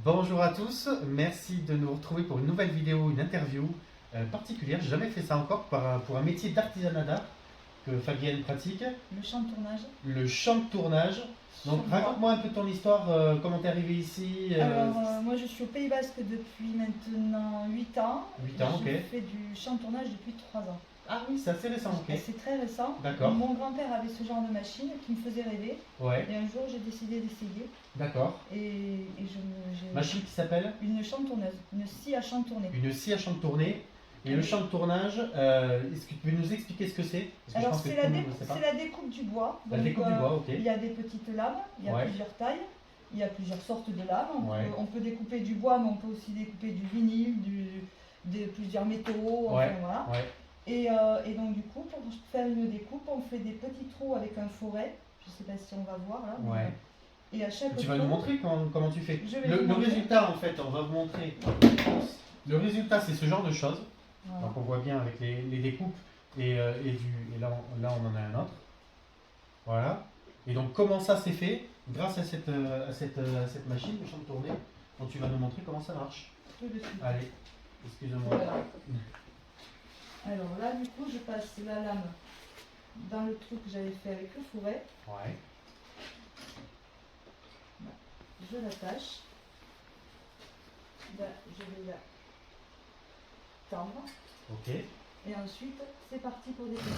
Bonjour à tous, merci de nous retrouver pour une nouvelle vidéo, une interview particulière. J'ai jamais fait ça encore pour un métier d'artisanat d'art que Fabienne pratique, Le champ de tournage. le champ de tournage. Donc Sur bois. raconte-moi un peu ton histoire, comment t'es arrivé ici. Moi je suis au Pays Basque depuis maintenant 8 ans. 8 ans, ok. Je fais du champ de tournage depuis 3 ans. Ah oui, c'est assez récent, ok. C'est très récent. D'accord. Mon grand-père avait ce genre de machine qui me faisait rêver. Ouais, Et un jour j'ai décidé d'essayer. d'accord. J'ai Machine qui s'appelle une chantourneuse, une scie à chantourner. une scie à champ de tournée. Et le champ de tournage, est-ce que tu peux nous expliquer ce que c'est? Parce que je Alors pense que c'est tout le monde ne sait pas. la découpe du bois. La Donc, découpe du bois, ok. il y a des petites lames, il y a Ouais. plusieurs tailles, il y a plusieurs sortes de lames. Ouais. On peut découper du bois, mais on peut aussi découper du vinyle, plusieurs métaux, enfin, Ouais. voilà. Ouais, Et donc du coup, pour faire une découpe, on fait des petits trous avec un foret. Je ne sais pas si on va voir là. mais- ouais. Et à chaque Tu vas trou, nous montrer comment tu fais. Je vais Le vous montrer. résultat, en fait, on va vous montrer. Le résultat, c'est ce genre de choses. voilà. Donc on voit bien avec les découpes et là, on en a un autre. Voilà. Et donc comment ça s'est fait grâce à cette machine, le champ de tournée. Donc tu vas nous montrer comment ça marche. Tout de suite. Allez, excusez-moi. Voilà. Alors là, du coup, je passe la lame dans le trou que j'avais fait avec le fourret. Ouais. Je l'attache. Là, je vais la tendre. Ok. Et ensuite, c'est parti pour découper.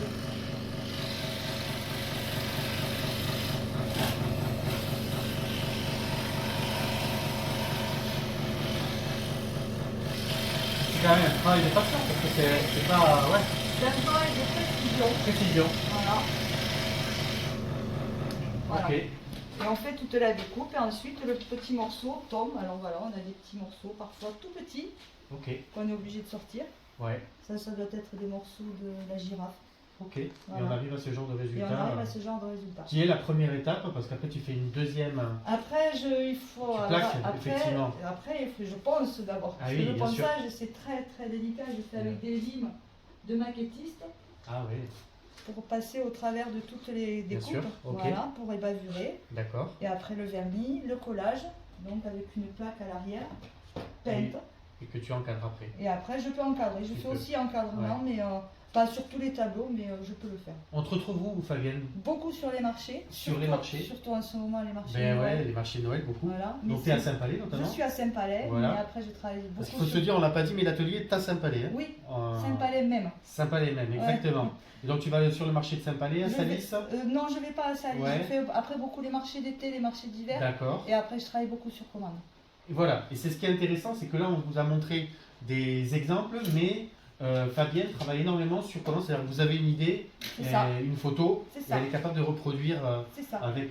C'est quand même un travail de passion parce que c'est pas. Ouais, C'est un travail de précision. précision. Voilà. Voilà. Ok. Et on fait toute la découpe et ensuite le petit morceau tombe. Alors voilà, on a des petits morceaux, parfois tout petits, Ok. qu'on est obligé de sortir. Ouais. Ça doit être des morceaux de la girafe. Ok. Et Voilà. on arrive à ce genre de Et résultat. on arrive à ce genre de résultat. Qui est la première étape parce qu'après tu fais une deuxième. Après, il faut. Tu plaques, après, effectivement. après, je pense d'abord. Ah Parce oui, que le bien sûr. ponçage, c'est très très délicat. Je fais avec des limes de maquettiste Ah oui, pour passer au travers de toutes les Bien découpes. sûr, ok. Voilà, pour ébavurer. d'accord. Et après le vernis, le collage, donc avec une plaque à l'arrière, peinte. Et que tu encadres après. Et après, je peux encadrer. Je Tu fais peux. aussi encadrement, mais pas sur tous les tableaux, mais je peux le faire. On te retrouve où, Fabienne? Beaucoup sur les marchés. Sur les surtout- marchés. Surtout en ce moment, les marchés. Ben de ouais, Noël. les marchés de Noël, beaucoup. Voilà. Mais Donc tu es à c'est- Saint-Palais Je notamment. suis à Saint-Palais, Voilà. mais après, je travaille beaucoup. Parce qu'il faut se dire, on l'a pas dit, mais l'atelier est à Saint-Palais. Hein. Oui, Euh, Saint-Palais même. Saint-Palais même, exactement. Et donc tu vas sur le marché de Saint-Palais, à Je Salis. vais- non, je ne vais pas à Salis. Ouais. Je fais après beaucoup les marchés d'été, les marchés d'hiver. D'accord. Et après, je travaille beaucoup sur commande. Et voilà. Et c'est ce qui est intéressant, c'est que là, on vous a montré des exemples, mais Fabienne travaille énormément sur comment, c'est-à-dire que vous avez une idée, C'est ça. une photo, C'est et ça. elle est capable de reproduire C'est ça. avec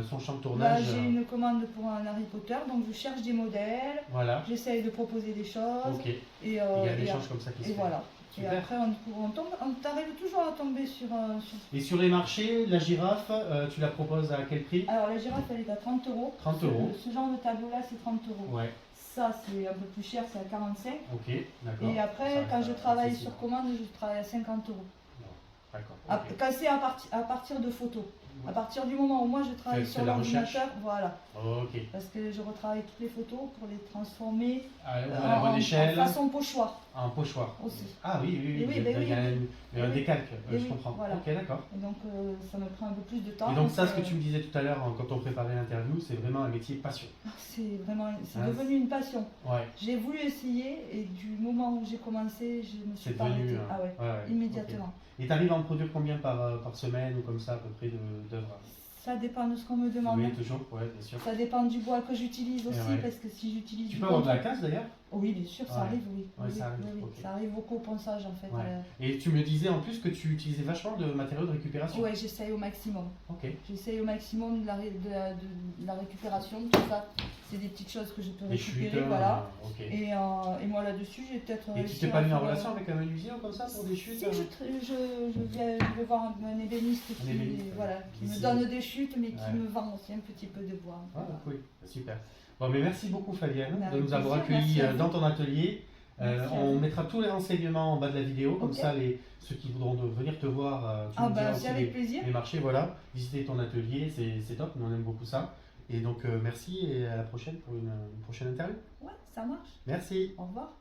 son champ de Là, tournage. j'ai une commande pour un Harry Potter, donc je cherche des modèles. Voilà. J'essaye de proposer des choses. Ok. Et Et, il y a des échanges comme ça qui se et font. voilà. Super. Et après, on arrive toujours à tomber sur. Et sur les marchés, la girafe, tu la proposes à quel prix? Alors, la girafe, elle est à 30 euros. 30 euros. Ce genre de tableau-là, c'est 30 euros. Ouais, Ça, c'est un peu plus cher, c'est à 45. ok, d'accord. Et après, Ça quand reste je travaille accessible. sur commande, je travaille à 50 euros. D'accord. ok. Quand c'est à partir de photos. À partir du moment où moi je travaille Fais sur de la recherche. l'ordinateur, voilà. Ok. Parce que je retravaille toutes les photos pour les transformer À la bonne en échelle, façon pochoir en pochoir. aussi. Ah oui, oui, oui. Et oui, il y a, ben il y a un, il y a un oui. décalque, Et je oui, comprends. voilà. Ok, d'accord. Et donc ça me prend un peu plus de temps. Et donc ça, ce que euh, tu me disais tout à l'heure quand on préparait l'interview, c'est vraiment un métier passion. C'est vraiment, c'est Hein, devenu une passion. Ouais, J'ai voulu essayer et du moment où j'ai commencé, je me suis c'est pas devenu... arrêtée. Ah ouais, ouais, immédiatement. ok. Et tu arrives à en produire combien par semaine ou comme ça à peu près d'œuvres? Ça dépend de ce qu'on me demande. Oui, toujours, ouais, bien sûr. Ça dépend du bois que j'utilise aussi, ouais. parce que si j'utilise Tu du peux avoir de la ponçage- casse d'ailleurs? Oui, bien sûr, ça Ouais. arrive, oui. Ouais, Oui, ça arrive, oui, oui. ok. Ça arrive beaucoup au ponçage en fait. Ouais. Et tu me disais en plus que tu utilisais vachement de matériaux de récupération. Ouais, j'essaye au maximum. Ok. J'essaye au maximum de la récupération, tout ça. C'est des petites choses que je peux Les récupérer, chutes, voilà. ok. Et moi là-dessus, j'ai peut-être. Et tu réussi t'es à pas mis en faire, relation avec un menuisier ou comme ça pour des chutes? Si, je vais voir un ébéniste qui, ébéniste, voilà, qui me ici. donne des chutes, mais qui Ouais. me vend aussi un petit peu de bois. Ah, oui, super. Bon, mais merci beaucoup Fabienne Bah, de nous avoir avec plaisir, accueillis merci à dans vous. ton atelier. Merci à On vous. mettra tous les renseignements en bas de la vidéo, comme Ok. ça ceux qui voudront venir te voir, tu Ah nous diras bah aussi c'est avec plaisir. les marchés, voilà, visiter ton atelier, c'est top, nous on aime beaucoup ça. Et donc merci et à la prochaine pour une prochaine interview. Ouais, ça marche. Merci. Au revoir.